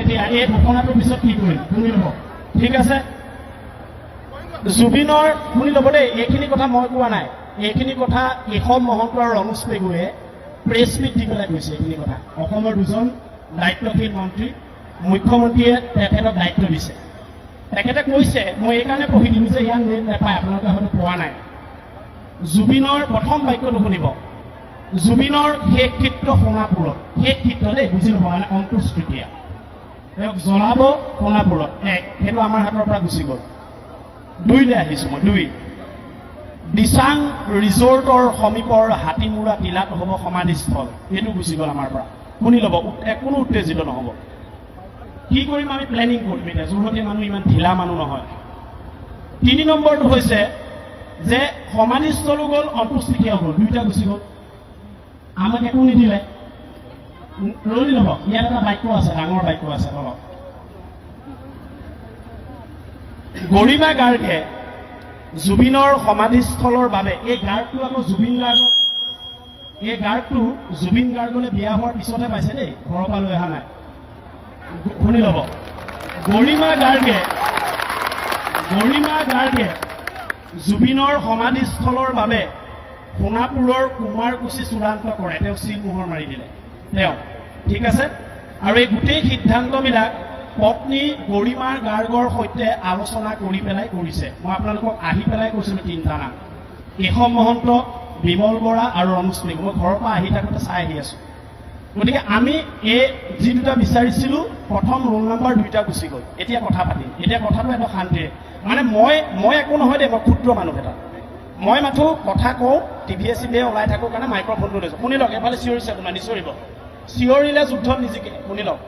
এতিয়া এই ঘটনাটোৰ পিছত কি কৰিম শুনি ল'ব ঠিক আছে জুবিনৰ শুনি ল'ব দেই এইখিনি কথা মই কোৱা নাই এইখিনি কথা কেশৱ মহন্ত আৰু ৰমেশ পেগুৱে প্ৰেছ মিট দি পেলাই কৈছে এইখিনি কথা অসমৰ দুজন দায়িত্বশীল মন্ত্ৰী মুখ্যমন্ত্ৰীয়ে তেখেতক দায়িত্ব দিছে তেখেতে কৈছে মই এইকাৰণে পঢ়ি দিম যে ইয়াৰ নেট নাপায় আপোনালোকে হয়তো পোৱা নাই জুবিনৰ প্ৰথম বাক্যটো শুনিব জুবিনৰ শেষ কৃত্য সোণাপুৰত শেষ কৃত্য দেই বুজি ল'ব মানে অন্ত্যেষ্টিক্ৰিয়া তেওঁক জ্বলাব সোণাপুৰত এক সেইটো আমাৰ হাতৰ পৰা গুচি গ'ল দুইলৈ আহিছোঁ মই দুই দিচাং ৰিজৰ্টৰ সমীপৰ হাতীমূৰা টিলাত হ'ব সমাধিস্থল এইটো গুচি গ'ল আমাৰ পৰা শুনি ল'ব কোনো উত্তেজিত নহ'ব কি কৰিম আমি প্লেনিং কৰিম এতিয়া যোৰহাটীয়া মানুহ ইমান ঢিলা মানুহ নহয় 3 নম্বৰটো হৈছে যে সমাধিস্থলো গ'ল অন্ত্যেষ্টিক্ৰিয়াও গ'ল দুইটা গুচি গ'ল আমাক একো নিদিলে ৰৈ ল'ব ইয়াত এটা বাক্য আছে ডাঙৰ বাক্য আছে অলপ গৰিমা গাৰ্গে জুবিনৰ সমাধিস্থলৰ বাবে এই গাৰ্গটো আকৌ জুবিন গাৰ্গক এই গাৰ্গটো জুবিন গাৰ্গলৈ বিয়া হোৱাৰ পিছতহে পাইছে দেই ঘৰৰ পৰা লৈ অহা নাই শুনি ল'ব গৰিমা গাৰ্গে জুবিনৰ সমাধিস্থলৰ বাবে সোণাপুৰৰ কুমাৰকুছি চূড়ান্ত কৰে তেওঁ চিলমোহৰ মাৰি দিলে তেওঁ ঠিক আছে আৰু এই গোটেই সিদ্ধান্তবিলাক পত্নী গৰিমা গাৰ্গৰ সৈতে আলোচনা কৰি পেলাই কৰিছে মই আপোনালোকক আহি পেলাই কৈছিলোঁ 3টা নাম কেশৱ মহন্ত বিমল বৰা আৰু ৰমেশ পেগু মই ঘৰৰ পৰা আহি থাকোঁতে চাই আহি আছোঁ গতিকে আমি এই যি দুটা বিচাৰিছিলোঁ প্ৰথম ৰোল নম্বৰ 2টা গুচি গ'ল এতিয়া কথা পাতিম এতিয়া কথাটো এটা শান্তিৰে মানে মই একো নহয় দেই মই ক্ষুদ্ৰ মানুহ এটা মই মাথো কথা কওঁ টিভিয়ে চিভিয়ে ওলাই থাকোঁ কাৰণে মাইক্ৰফোনটো লৈছোঁ শুনি লওক এফালে চিঞৰিছে আপোনাৰ নিচিঞৰিব চিঞৰিলে যুদ্ধত নিজিকে শুনি লওক